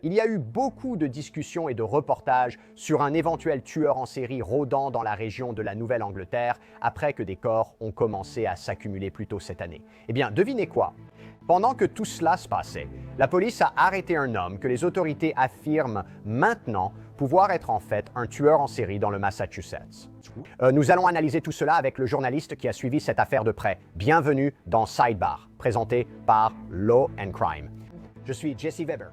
Il y a eu beaucoup de discussions et de reportages sur un éventuel tueur en série rôdant dans la région de la Nouvelle-Angleterre après que des corps ont commencé à s'accumuler plus tôt cette année. Eh bien, devinez quoi? Pendant que tout cela se passait, la police a arrêté un homme que les autorités affirment maintenant pouvoir être en fait un tueur en série dans le Massachusetts. Nous allons analyser tout cela avec le journaliste qui a suivi cette affaire de près. Bienvenue dans Sidebar, présenté par Law and Crime. Je suis Jesse Weber.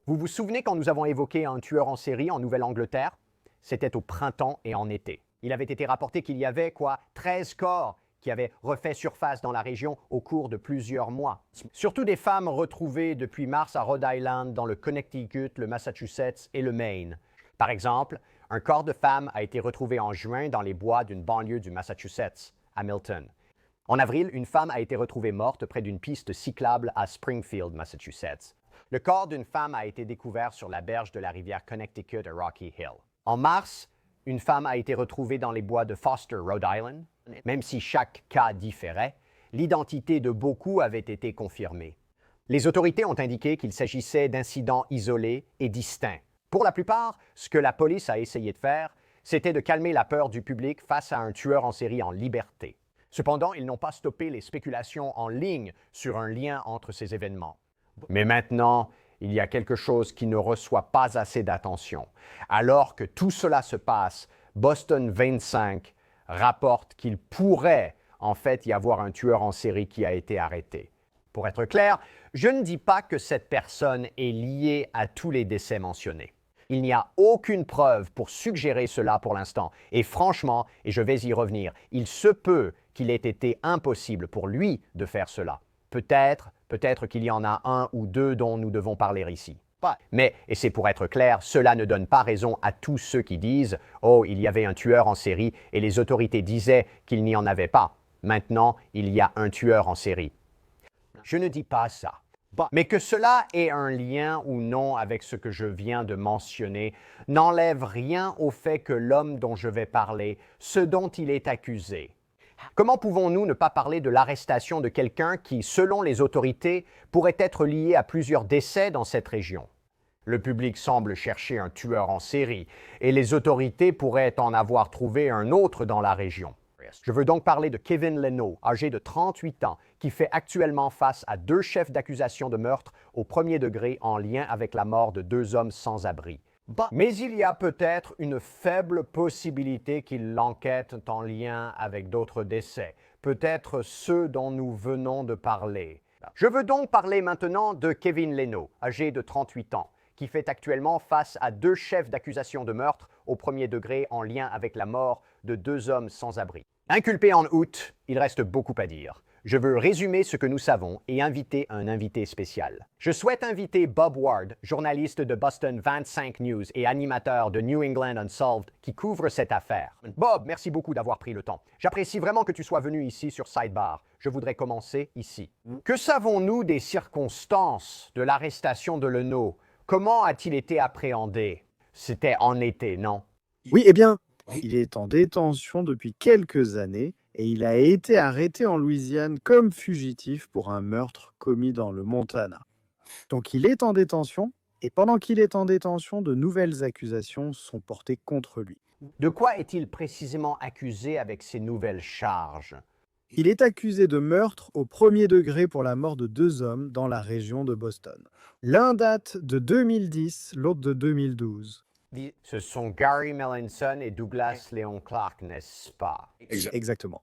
Vous vous souvenez quand nous avons évoqué un tueur en série en Nouvelle-Angleterre? C'était au printemps et en été. Il avait été rapporté qu'il y avait, 13 corps qui avaient refait surface dans la région au cours de plusieurs mois. Surtout des femmes retrouvées depuis mars à Rhode Island, dans le Connecticut, le Massachusetts et le Maine. Par exemple, un corps de femme a été retrouvé en juin dans les bois d'une banlieue du Massachusetts, à Milton. En avril, une femme a été retrouvée morte près d'une piste cyclable à Springfield, Massachusetts. Le corps d'une femme a été découvert sur la berge de la rivière Connecticut à Rocky Hill. En mars, une femme a été retrouvée dans les bois de Foster, Rhode Island. Même si chaque cas différait, l'identité de beaucoup avait été confirmée. Les autorités ont indiqué qu'il s'agissait d'incidents isolés et distincts. Pour la plupart, ce que la police a essayé de faire, c'était de calmer la peur du public face à un tueur en série en liberté. Cependant, ils n'ont pas stoppé les spéculations en ligne sur un lien entre ces événements. Mais maintenant, il y a quelque chose qui ne reçoit pas assez d'attention. Alors que tout cela se passe, Boston 25 rapporte qu'il pourrait en fait y avoir un tueur en série qui a été arrêté. Pour être clair, je ne dis pas que cette personne est liée à tous les décès mentionnés. Il n'y a aucune preuve pour suggérer cela pour l'instant. Et franchement, et je vais y revenir, il se peut qu'il ait été impossible pour lui de faire cela. Peut-être qu'il y en a un ou deux dont nous devons parler ici. Mais, et c'est pour être clair, cela ne donne pas raison à tous ceux qui disent « Oh, il y avait un tueur en série et les autorités disaient qu'il n'y en avait pas. Maintenant, il y a un tueur en série. » Je ne dis pas ça. Mais que cela ait un lien ou non avec ce que je viens de mentionner n'enlève rien au fait que l'homme dont je vais parler, ce dont il est accusé. Comment pouvons-nous ne pas parler de l'arrestation de quelqu'un qui, selon les autorités, pourrait être lié à plusieurs décès dans cette région? Le public semble chercher un tueur en série et les autorités pourraient en avoir trouvé un autre dans la région. Je veux donc parler de Kevin Leno, âgé de 38 ans, qui fait actuellement face à 2 chefs d'accusation de meurtre au premier degré en lien avec la mort de 2 hommes sans abri. Mais il y a peut-être une faible possibilité qu'il l'enquête en lien avec d'autres décès, peut-être ceux dont nous venons de parler. Je veux donc parler maintenant de Kevin Leno, âgé de 38 ans, qui fait actuellement face à 2 chefs d'accusation de meurtre au premier degré en lien avec la mort de 2 hommes sans abri. Inculpé en août, il reste beaucoup à dire. Je veux résumer ce que nous savons et inviter un invité spécial. Je souhaite inviter Bob Ward, journaliste de Boston 25 News et animateur de New England Unsolved, qui couvre cette affaire. Bob, merci beaucoup d'avoir pris le temps. J'apprécie vraiment que tu sois venu ici sur Sidebar. Je voudrais commencer ici. Que savons-nous des circonstances de l'arrestation de Leno? Comment a-t-il été appréhendé? C'était en été, non? Oui, eh bien, il est en détention depuis quelques années et il a été arrêté en Louisiane comme fugitif pour un meurtre commis dans le Montana. Donc il est en détention et pendant qu'il est en détention, de nouvelles accusations sont portées contre lui. De quoi est-il précisément accusé avec ces nouvelles charges? Il est accusé de meurtre au premier degré pour la mort de 2 hommes dans la région de Boston. L'un date de 2010, l'autre de 2012. Ce sont Gary Melanson et Douglas Léon Clark, n'est-ce pas? Exactement.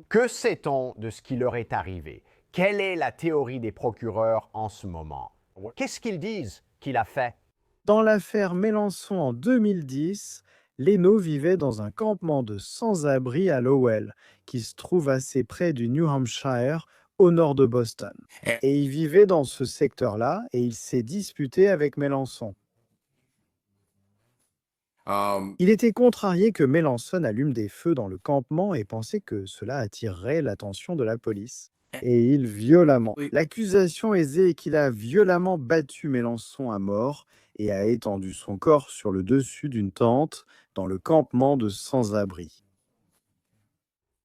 Que sait-on de ce qui leur est arrivé? Quelle est la théorie des procureurs en ce moment? Qu'est-ce qu'ils disent qu'il a fait? Dans l'affaire Mélenchon en 2010, Leno vivait dans un campement de sans-abri à Lowell, qui se trouve assez près du New Hampshire, au nord de Boston. Et il vivait dans ce secteur-là et il s'est disputé avec Mélenchon. Il était contrarié que Mélenchon allume des feux dans le campement et pensait que cela attirerait l'attention de la police. Et l'accusation est qu'il a violemment battu Mélenchon à mort et a étendu son corps sur le dessus d'une tente dans le campement de sans-abri.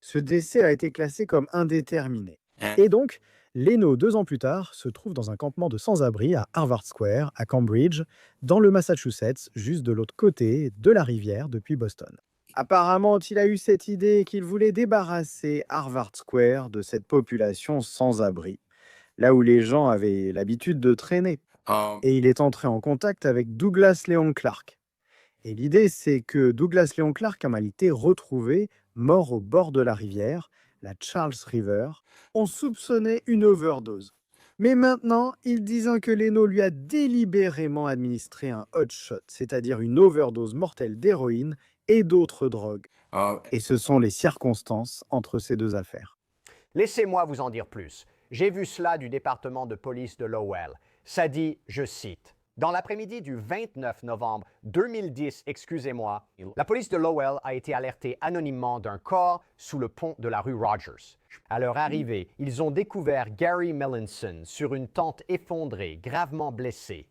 Ce décès a été classé comme indéterminé. Et donc, Leno, 2 ans plus tard, se trouve dans un campement de sans-abri à Harvard Square, à Cambridge, dans le Massachusetts, juste de l'autre côté de la rivière depuis Boston. Apparemment, il a eu cette idée qu'il voulait débarrasser Harvard Square de cette population sans-abri, là où les gens avaient l'habitude de traîner. Et il est entré en contact avec Douglas Leon Clark. Et l'idée, c'est que Douglas Leon Clark a mal été retrouvé mort au bord de la rivière, la Charles River. On soupçonnait une overdose. Mais maintenant, ils disent que Leno lui a délibérément administré un hot shot, c'est-à-dire une overdose mortelle d'héroïne et d'autres drogues. Et ce sont les circonstances entre ces deux affaires. Laissez-moi vous en dire plus. J'ai vu cela du département de police de Lowell. Ça dit, je cite, « Dans l'après-midi du 29 novembre 2010, excusez-moi, la police de Lowell a été alertée anonymement d'un corps sous le pont de la rue Rogers. À leur arrivée, ils ont découvert Gary Melanson sur une tente effondrée, gravement blessé.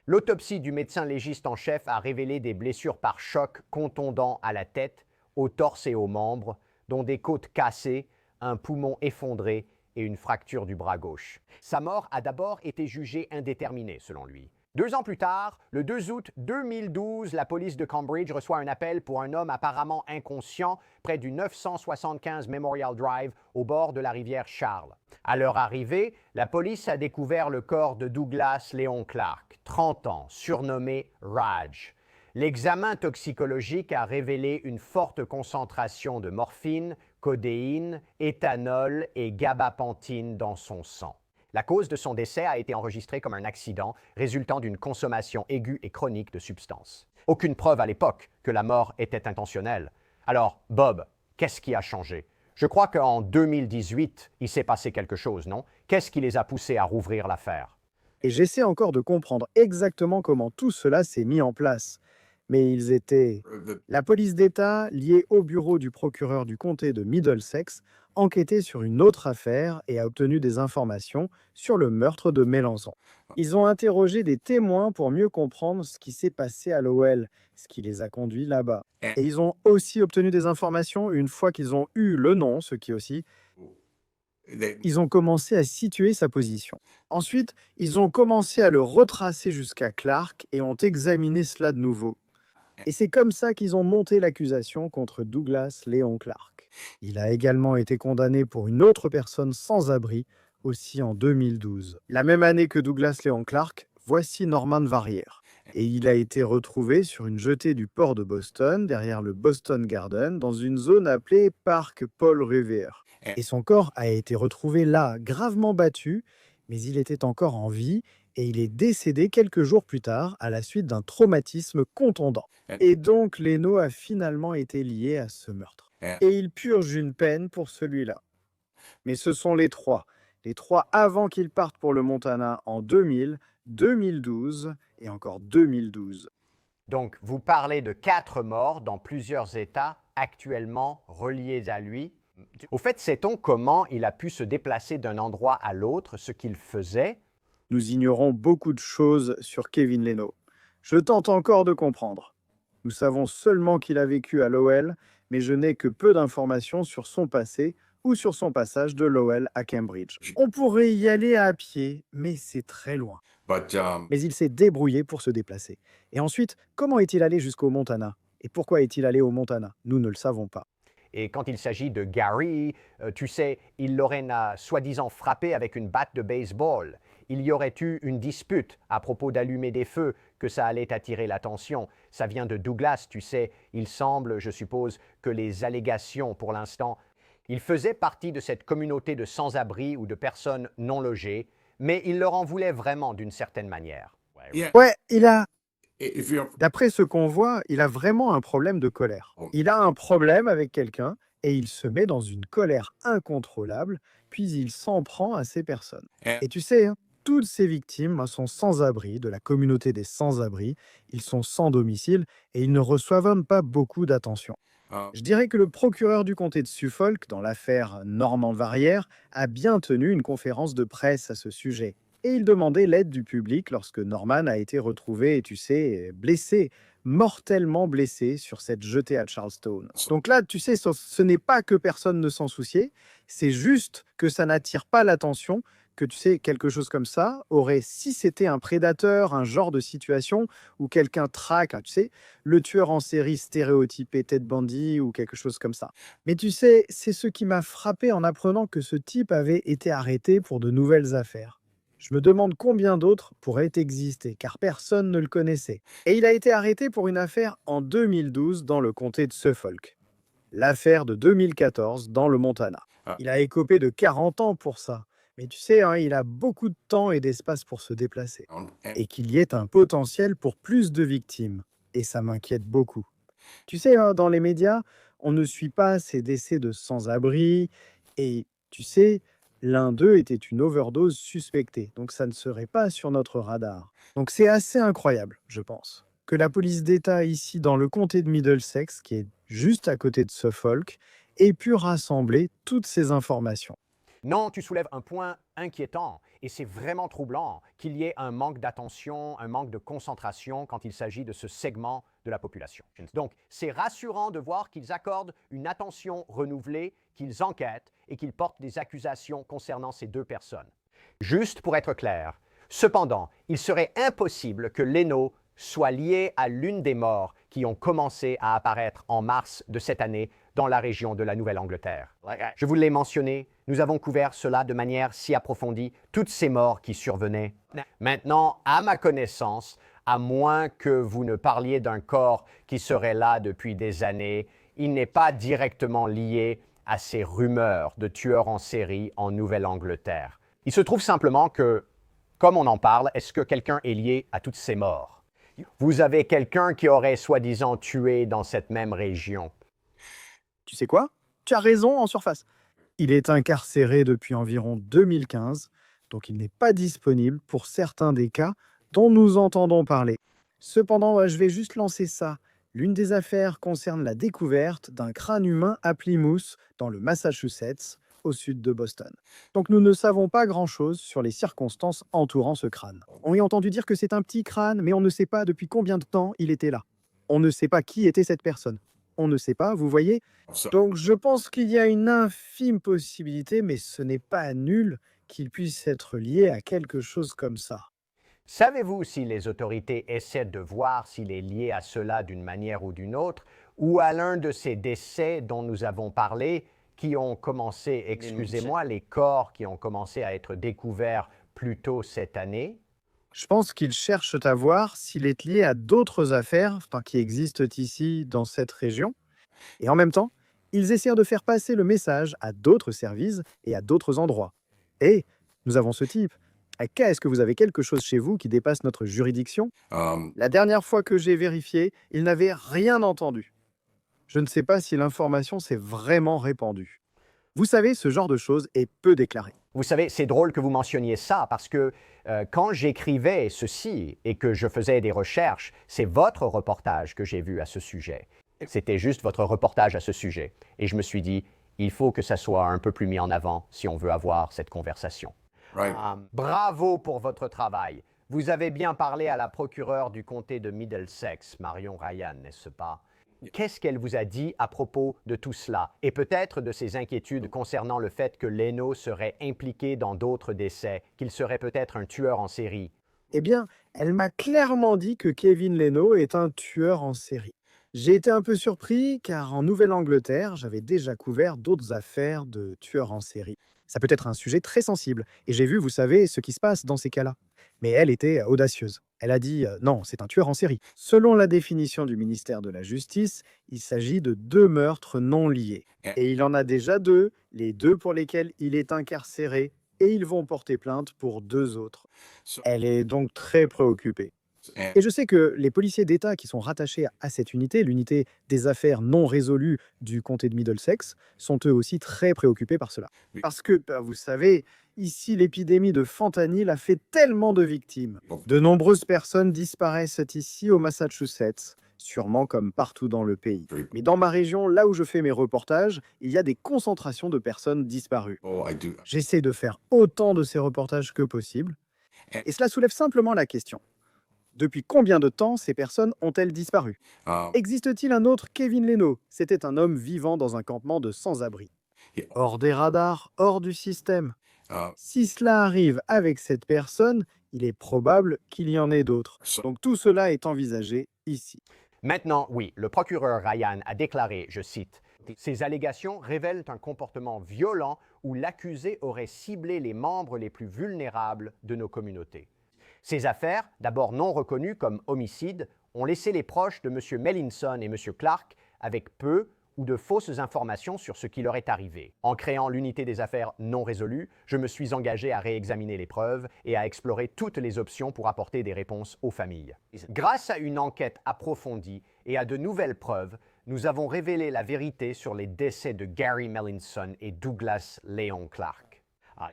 L'autopsie du médecin légiste en chef a révélé des blessures par choc contondant à la tête, au torse et aux membres, dont des côtes cassées, un poumon effondré et une fracture du bras gauche. Sa mort a d'abord été jugée indéterminée, selon lui. 2 ans plus tard, le 2 août 2012, la police de Cambridge reçoit un appel pour un homme apparemment inconscient près du 975 Memorial Drive au bord de la rivière Charles. À leur arrivée, la police a découvert le corps de Douglas Leon Clark, 30 ans, surnommé Raj. L'examen toxicologique a révélé une forte concentration de morphine, codéine, éthanol et gabapentine dans son sang. La cause de son décès a été enregistrée comme un accident résultant d'une consommation aiguë et chronique de substances. Aucune preuve à l'époque que la mort était intentionnelle. Alors, Bob, qu'est-ce qui a changé? Je crois qu'en 2018, il s'est passé quelque chose, non? Qu'est-ce qui les a poussés à rouvrir l'affaire? Et j'essaie encore de comprendre exactement comment tout cela s'est mis en place. Mais ils étaient la police d'État, liée au bureau du procureur du comté de Middlesex, enquêtait sur une autre affaire et a obtenu des informations sur le meurtre de Mélenchon. Ils ont interrogé des témoins pour mieux comprendre ce qui s'est passé à Lowell, ce qui les a conduits là-bas. Et ils ont aussi obtenu des informations une fois qu'ils ont eu le nom, ce qui aussi... Ils ont commencé à situer sa position. Ensuite, ils ont commencé à le retracer jusqu'à Clark et ont examiné cela de nouveau. Et c'est comme ça qu'ils ont monté l'accusation contre Douglas Leon Clark. Il a également été condamné pour une autre personne sans abri, aussi en 2012. La même année que Douglas Leon Clark, voici Norman Varrière. Et il a été retrouvé sur une jetée du port de Boston, derrière le Boston Garden, dans une zone appelée Parc Paul Revere. Et son corps a été retrouvé là, gravement battu, mais il était encore en vie et il est décédé quelques jours plus tard à la suite d'un traumatisme contondant. Et donc Leno a finalement été lié à ce meurtre. Et il purge une peine pour celui-là. Mais ce sont les trois avant qu'ils partent pour le Montana en 2000, 2012 et encore 2012. Donc, vous parlez de 4 morts dans plusieurs États actuellement reliés à lui. Au fait, sait-on comment il a pu se déplacer d'un endroit à l'autre, ce qu'il faisait? Nous ignorons beaucoup de choses sur Kevin Leno. Je tente encore de comprendre. Nous savons seulement qu'il a vécu à Lowell, mais je n'ai que peu d'informations sur son passé ou sur son passage de Lowell à Cambridge. On pourrait y aller à pied, mais c'est très loin. Mais il s'est débrouillé pour se déplacer. Et ensuite, comment est-il allé jusqu'au Montana? Et pourquoi est-il allé au Montana? Nous ne le savons pas. Et quand il s'agit de Gary, tu sais, il l'aurait soi-disant frappé avec une batte de baseball. Il y aurait eu une dispute à propos d'allumer des feux, que ça allait attirer l'attention. Ça vient de Douglas, tu sais. Il semble, je suppose, que les allégations, pour l'instant, il faisait partie de cette communauté de sans-abri ou de personnes non logées, mais il leur en voulait vraiment d'une certaine manière. Ouais, d'après ce qu'on voit, il a vraiment un problème de colère. Il a un problème avec quelqu'un et il se met dans une colère incontrôlable, puis il s'en prend à ces personnes. Et tu sais, hein, toutes ces victimes sont sans-abri, de la communauté des sans-abri, ils sont sans domicile et ils ne reçoivent même pas beaucoup d'attention. Je dirais que le procureur du comté de Suffolk, dans l'affaire Norman Varrière, a bien tenu une conférence de presse à ce sujet. Et il demandait l'aide du public lorsque Norman a été retrouvé, tu sais, blessé, mortellement blessé sur cette jetée à Charlestown. Donc là, tu sais, ce n'est pas que personne ne s'en souciait, c'est juste que ça n'attire pas l'attention, que, tu sais, quelque chose comme ça aurait, si c'était un prédateur, un genre de situation où quelqu'un traque, tu sais, le tueur en série stéréotypé Ted Bundy ou quelque chose comme ça. Mais tu sais, c'est ce qui m'a frappé en apprenant que ce type avait été arrêté pour de nouvelles affaires. Je me demande combien d'autres pourraient exister, car personne ne le connaissait. Et il a été arrêté pour une affaire en 2012 dans le comté de Suffolk. L'affaire de 2014 dans le Montana. Il a écopé de 40 ans pour ça. Mais tu sais, il a beaucoup de temps et d'espace pour se déplacer. Et qu'il y ait un potentiel pour plus de victimes. Et ça m'inquiète beaucoup. Tu sais, dans les médias, on ne suit pas ces décès de sans-abri. Et tu sais, l'un d'eux était une overdose suspectée. Donc ça ne serait pas sur notre radar. Donc c'est assez incroyable, je pense, que la police d'État ici dans le comté de Middlesex, qui est juste à côté de Suffolk, ait pu rassembler toutes ces informations. Non, tu soulèves un point inquiétant et c'est vraiment troublant qu'il y ait un manque d'attention, un manque de concentration quand il s'agit de ce segment de la population. Donc, c'est rassurant de voir qu'ils accordent une attention renouvelée, qu'ils enquêtent et qu'ils portent des accusations concernant ces deux personnes. Juste pour être clair, cependant, il serait impossible que Leno soit lié à l'une des morts qui ont commencé à apparaître en mars de cette année dans la région de la Nouvelle-Angleterre. Je vous l'ai mentionné, nous avons couvert cela de manière si approfondie, toutes ces morts qui survenaient. Maintenant, à ma connaissance, à moins que vous ne parliez d'un corps qui serait là depuis des années, il n'est pas directement lié à ces rumeurs de tueurs en série en Nouvelle-Angleterre. Il se trouve simplement que, comme on en parle, est-ce que quelqu'un est lié à toutes ces morts? Vous avez quelqu'un qui aurait soi-disant tué dans cette même région. Tu sais quoi? Tu as raison en surface. Il est incarcéré depuis environ 2015, donc il n'est pas disponible pour certains des cas dont nous entendons parler. Cependant, je vais juste lancer ça. L'une des affaires concerne la découverte d'un crâne humain à Plymouth, dans le Massachusetts, au sud de Boston. Donc nous ne savons pas grand-chose sur les circonstances entourant ce crâne. On y a entendu dire que c'est un petit crâne, mais on ne sait pas depuis combien de temps il était là. On ne sait pas qui était cette personne. On ne sait pas, vous voyez? Donc je pense qu'il y a une infime possibilité, mais ce n'est pas nul qu'il puisse être lié à quelque chose comme ça. Savez-vous si les autorités essaient de voir s'il est lié à cela d'une manière ou d'une autre, ou à l'un de ces décès dont nous avons parlé, qui ont commencé, excusez-moi, les corps qui ont commencé à être découverts plus tôt cette année? Je pense qu'ils cherchent à voir s'il est lié à d'autres affaires qui existent ici dans cette région. Et en même temps, ils essaient de faire passer le message à d'autres services et à d'autres endroits. Et nous avons ce type. Est-ce que vous avez quelque chose chez vous qui dépasse notre juridiction? La dernière fois que j'ai vérifié, il n'avait rien entendu. Je ne sais pas si l'information s'est vraiment répandue. Vous savez, ce genre de choses est peu déclaré. Vous savez, c'est drôle que vous mentionniez ça parce que quand j'écrivais ceci et que je faisais des recherches, c'est votre reportage que j'ai vu à ce sujet. C'était juste votre reportage à ce sujet. Et je me suis dit, il faut que ça soit un peu plus mis en avant si on veut avoir cette conversation. Bravo pour votre travail. Vous avez bien parlé à la procureure du comté de Middlesex, Marion Ryan, n'est-ce pas? Qu'est-ce qu'elle vous a dit à propos de tout cela? Et peut-être de ses inquiétudes concernant le fait que Leno serait impliqué dans d'autres décès, qu'il serait peut-être un tueur en série. Eh bien, elle m'a clairement dit que Kevin Leno est un tueur en série. J'ai été un peu surpris car en Nouvelle-Angleterre, j'avais déjà couvert d'autres affaires de tueurs en série. Ça peut être un sujet très sensible et j'ai vu, vous savez, ce qui se passe dans ces cas-là. Mais elle était audacieuse. Elle a dit non, c'est un tueur en série. Selon la définition du ministère de la Justice, il s'agit de 2 meurtres non liés. Et il en a déjà 2, les 2 pour lesquels il est incarcéré, et ils vont porter plainte pour 2 autres. Elle est donc très préoccupée. Et je sais que les policiers d'État qui sont rattachés à cette unité, l'unité des affaires non résolues du comté de Middlesex, sont eux aussi très préoccupés par cela. Parce que, vous savez, ici l'épidémie de fentanyl a fait tellement de victimes. De nombreuses personnes disparaissent ici au Massachusetts, sûrement comme partout dans le pays. Mais dans ma région, là où je fais mes reportages, il y a des concentrations de personnes disparues. J'essaie de faire autant de ces reportages que possible. Et cela soulève simplement la question. Depuis combien de temps ces personnes ont-elles disparu? Existe-t-il un autre Kevin Leno? C'était un homme vivant dans un campement de sans-abri. Hors des radars, hors du système. Si cela arrive avec cette personne, il est probable qu'il y en ait d'autres. Donc tout cela est envisagé ici. Maintenant, oui, le procureur Ryan a déclaré, je cite, « Ces allégations révèlent un comportement violent où l'accusé aurait ciblé les membres les plus vulnérables de nos communautés. Ces affaires, d'abord non reconnues comme homicides, ont laissé les proches de M. Mellinson et M. Clark avec peu ou de fausses informations sur ce qui leur est arrivé. En créant l'unité des affaires non résolues, je me suis engagé à réexaminer les preuves et à explorer toutes les options pour apporter des réponses aux familles. Grâce à une enquête approfondie et à de nouvelles preuves, nous avons révélé la vérité sur les décès de Gary Mellinson et Douglas Léon Clark.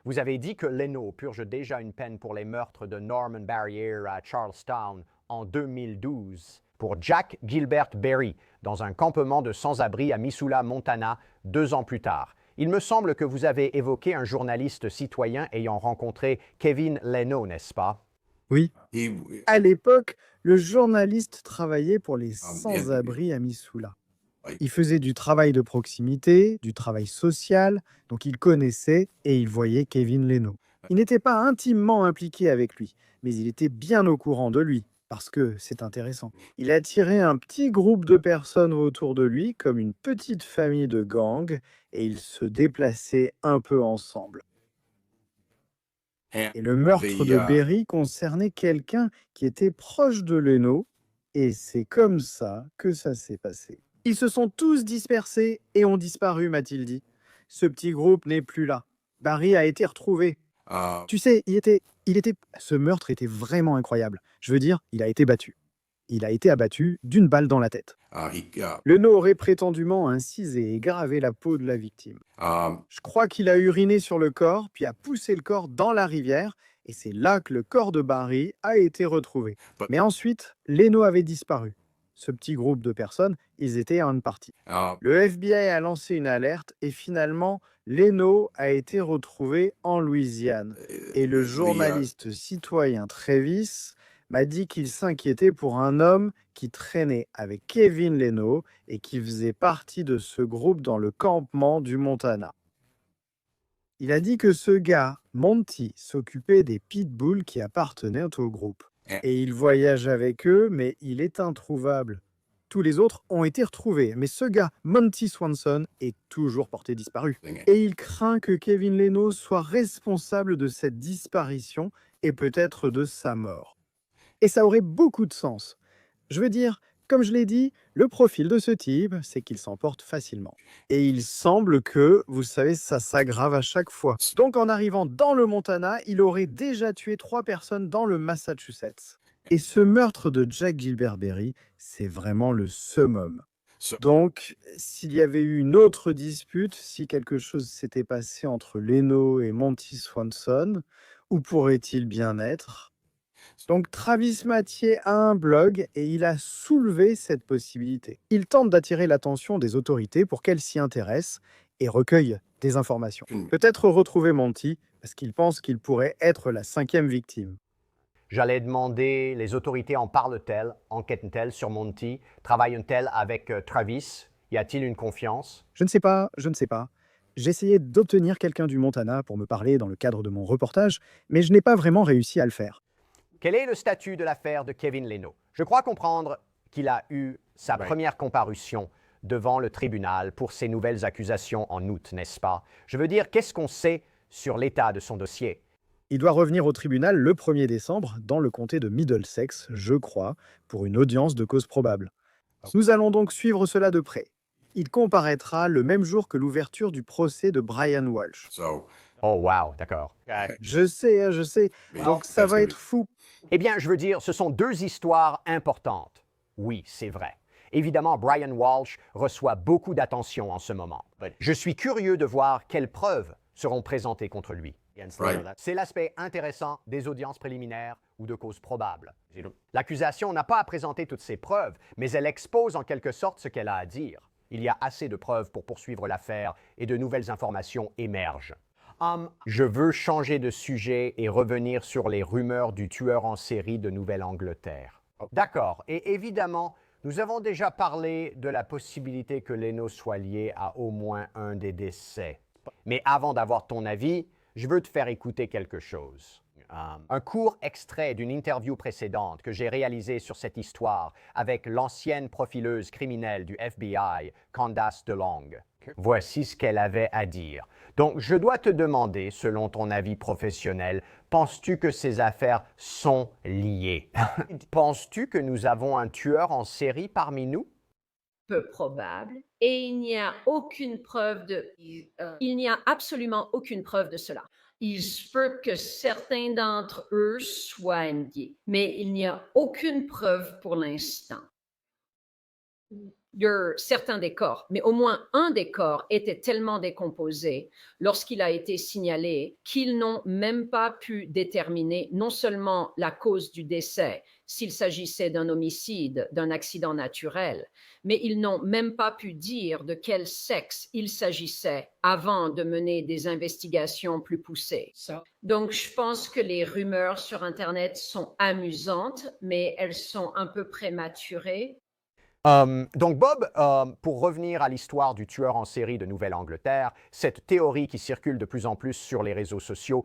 Vous avez dit que Leno purge déjà une peine pour les meurtres de Norman Barrier à Charlestown en 2012. Pour Jack Gilbert Berry, dans un campement de sans-abri à Missoula, Montana, 2 ans plus tard. Il me semble que vous avez évoqué un journaliste citoyen ayant rencontré Kevin Leno, n'est-ce pas? Oui. À l'époque, le journaliste travaillait pour les sans-abri à Missoula. Il faisait du travail de proximité, du travail social, donc il connaissait et il voyait Kevin Leno. Il n'était pas intimement impliqué avec lui, mais il était bien au courant de lui, parce que c'est intéressant. Il attirait un petit groupe de personnes autour de lui, comme une petite famille de gang, et ils se déplaçaient un peu ensemble. Et le meurtre de Berry concernait quelqu'un qui était proche de Leno, et c'est comme ça que ça s'est passé. Ils se sont tous dispersés et ont disparu, m'a-t-il dit. Ce petit groupe n'est plus là. Barry a été retrouvé. Tu sais, ce meurtre était vraiment incroyable. Je veux dire, il a été battu. Il a été abattu d'une balle dans la tête. Leno aurait prétendument incisé et gravé la peau de la victime. Je crois qu'il a uriné sur le corps, puis a poussé le corps dans la rivière, et c'est là que le corps de Barry a été retrouvé. Mais ensuite, Leno avait disparu. Ce petit groupe de personnes, ils étaient en partie. Le FBI a lancé une alerte et finalement, Leno a été retrouvé en Louisiane. Et le journaliste citoyen Travis m'a dit qu'il s'inquiétait pour un homme qui traînait avec Kevin Leno et qui faisait partie de ce groupe dans le campement du Montana. Il a dit que ce gars, Monty, s'occupait des pitbulls qui appartenaient au groupe. Et il voyage avec eux, mais il est introuvable. Tous les autres ont été retrouvés, mais ce gars, Monty Swanson, est toujours porté disparu. Et il craint que Kevin Leno soit responsable de cette disparition et peut-être de sa mort. Et ça aurait beaucoup de sens. Je veux dire, comme je l'ai dit, le profil de ce type, c'est qu'il s'emporte facilement. Et il semble que, vous savez, ça s'aggrave à chaque fois. Donc en arrivant dans le Montana, il aurait déjà tué 3 personnes dans le Massachusetts. Et ce meurtre de Jack Gilbert Berry, c'est vraiment le summum. Donc, s'il y avait eu une autre dispute, si quelque chose s'était passé entre Leno et Monty Swanson, où pourrait-il bien être ? Donc Travis Mathieu a un blog et il a soulevé cette possibilité. Il tente d'attirer l'attention des autorités pour qu'elles s'y intéressent et recueillent des informations. Peut-être retrouver Monty parce qu'il pense qu'il pourrait être la 5e victime. J'allais demander, les autorités en parlent-elles, enquêtent-elles sur Monty, travaillent-elles avec Travis? Y a-t-il une confiance? Je ne sais pas. J'ai essayé d'obtenir quelqu'un du Montana pour me parler dans le cadre de mon reportage, mais je n'ai pas vraiment réussi à le faire. Quel est le statut de l'affaire de Kevin Leno? Je crois comprendre qu'il a eu sa première comparution devant le tribunal pour ses nouvelles accusations en août, n'est-ce pas? Je veux dire, qu'est-ce qu'on sait sur l'état de son dossier? Il doit revenir au tribunal le 1er décembre dans le comté de Middlesex, je crois, pour une audience de cause probable. Nous allons donc suivre cela de près. Il comparaîtra le même jour que l'ouverture du procès de Brian Walsh. Oh wow, d'accord. Je sais. Donc ça va être fou. Eh bien, je veux dire, ce sont 2 histoires importantes. Oui, c'est vrai. Évidemment, Brian Walsh reçoit beaucoup d'attention en ce moment. Je suis curieux de voir quelles preuves seront présentées contre lui. C'est l'aspect intéressant des audiences préliminaires ou de cause probable. L'accusation n'a pas à présenter toutes ses preuves, mais elle expose en quelque sorte ce qu'elle a à dire. Il y a assez de preuves pour poursuivre l'affaire et de nouvelles informations émergent. Je veux changer de sujet et revenir sur les rumeurs du tueur en série de Nouvelle-Angleterre. D'accord. Et évidemment, nous avons déjà parlé de la possibilité que Leno soit lié à au moins un des décès. Mais avant d'avoir ton avis, Je veux te faire écouter quelque chose. Un court extrait d'une interview précédente que j'ai réalisée sur cette histoire avec l'ancienne profileuse criminelle du FBI, Candace DeLong. Voici ce qu'elle avait à dire. Donc, je dois te demander, selon ton avis professionnel, penses-tu que ces affaires sont liées? Penses-tu que nous avons un tueur en série parmi nous? Peu probable. Et il n'y a aucune preuve il n'y a absolument aucune preuve de cela. Il se peut que certains d'entre eux soient liés, mais il n'y a aucune preuve pour l'instant. Il y a certains des corps, mais au moins un des corps était tellement décomposé lorsqu'il a été signalé qu'ils n'ont même pas pu déterminer non seulement la cause du décès, s'il s'agissait d'un homicide, d'un accident naturel, mais ils n'ont même pas pu dire de quel sexe il s'agissait avant de mener des investigations plus poussées. Donc, je pense que les rumeurs sur Internet sont amusantes, mais elles sont un peu prématurées. Donc Bob, pour revenir à l'histoire du tueur en série de Nouvelle-Angleterre, cette théorie qui circule de plus en plus sur les réseaux sociaux,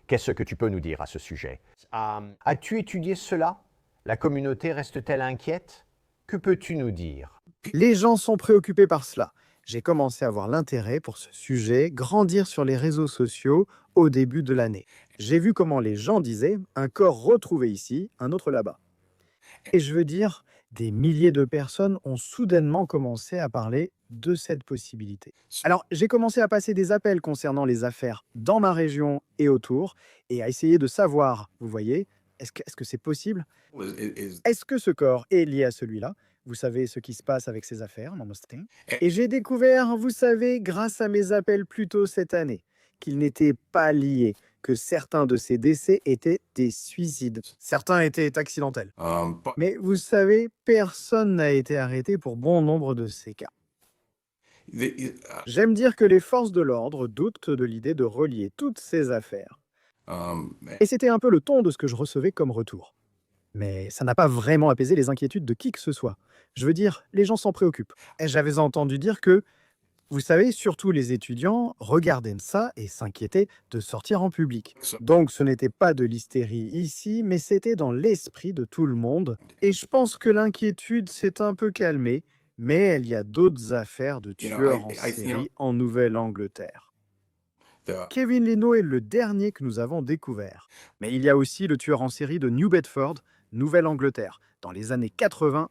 qu'est-ce que tu peux nous dire à ce sujet? As-tu étudié cela? La communauté reste-t-elle inquiète? Que peux-tu nous dire? Les gens sont préoccupés par cela. J'ai commencé à voir l'intérêt pour ce sujet grandir sur les réseaux sociaux au début de l'année. J'ai vu comment les gens disaient « un corps retrouvé ici, un autre là-bas ». Et je veux dire, des milliers de personnes ont soudainement commencé à parler de cette possibilité. Alors, j'ai commencé à passer des appels concernant les affaires dans ma région et autour, et à essayer de savoir, vous voyez, est-ce que c'est possible? Est-ce que ce corps est lié à celui-là? Vous savez ce qui se passe avec ces affaires, namaste. Et j'ai découvert, vous savez, grâce à mes appels plus tôt cette année, qu'ils n'étaient pas liés, que certains de ces décès étaient des suicides. Certains étaient accidentels. Mais vous savez, personne n'a été arrêté pour bon nombre de ces cas. J'aime dire que les forces de l'ordre doutent de l'idée de relier toutes ces affaires. Et c'était un peu le ton de ce que je recevais comme retour. Mais ça n'a pas vraiment apaisé les inquiétudes de qui que ce soit. Je veux dire, les gens s'en préoccupent. Et j'avais entendu dire que, vous savez, surtout les étudiants regardaient ça et s'inquiétaient de sortir en public. Donc ce n'était pas de l'hystérie ici, mais c'était dans l'esprit de tout le monde. Et je pense que l'inquiétude s'est un peu calmée, mais il y a d'autres affaires de tueurs en série en Nouvelle-Angleterre. Kevin Leno est le dernier que nous avons découvert. Mais il y a aussi le tueur en série de New Bedford, Nouvelle-Angleterre. Dans les années 80,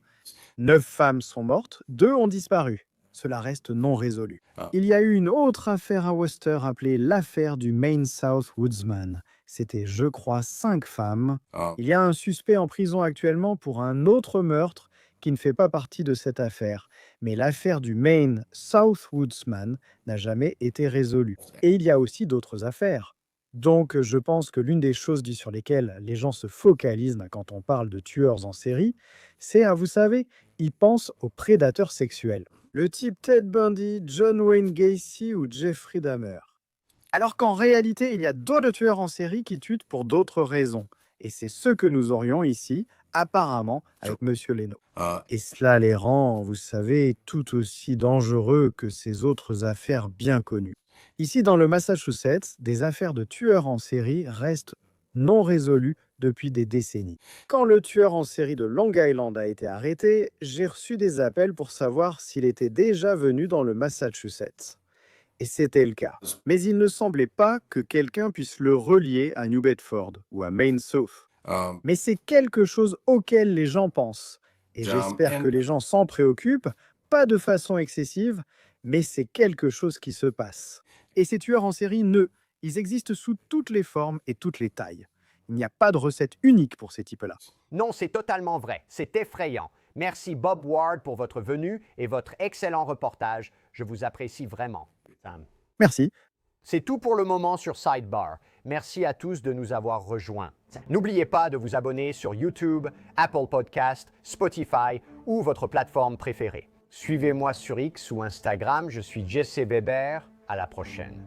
9 femmes sont mortes, 2 ont disparu. Cela reste non résolu. Il y a eu une autre affaire à Worcester appelée l'affaire du Maine South Woodsman. C'était, je crois, 5 femmes. Il y a un suspect en prison actuellement pour un autre meurtre qui ne fait pas partie de cette affaire. Mais l'affaire du Maine South Woodsman n'a jamais été résolue. Et il y a aussi d'autres affaires. Donc, je pense que l'une des choses sur lesquelles les gens se focalisent quand on parle de tueurs en série, c'est, vous savez, ils pensent aux prédateurs sexuels. Le type Ted Bundy, John Wayne Gacy ou Jeffrey Dahmer. Alors qu'en réalité, il y a d'autres tueurs en série qui tuent pour d'autres raisons. Et c'est ce que nous aurions ici, apparemment, avec Monsieur Leno. Et cela les rend, vous savez, tout aussi dangereux que ces autres affaires bien connues. Ici, dans le Massachusetts, des affaires de tueurs en série restent non résolues depuis des décennies. Quand le tueur en série de Long Island a été arrêté, j'ai reçu des appels pour savoir s'il était déjà venu dans le Massachusetts. Et c'était le cas. Mais il ne semblait pas que quelqu'un puisse le relier à New Bedford ou à Maine South. Mais c'est quelque chose auquel les gens pensent. Et j'espère que les gens s'en préoccupent, pas de façon excessive, mais c'est quelque chose qui se passe. Et ces tueurs en série, ils existent sous toutes les formes et toutes les tailles. Il n'y a pas de recette unique pour ces types-là. Non, c'est totalement vrai. C'est effrayant. Merci Bob Ward pour votre venue et votre excellent reportage. Je vous apprécie vraiment. Merci. C'est tout pour le moment sur Sidebar. Merci à tous de nous avoir rejoints. N'oubliez pas de vous abonner sur YouTube, Apple Podcast, Spotify ou votre plateforme préférée. Suivez-moi sur X ou Instagram, je suis Jesse Bébert. À la prochaine.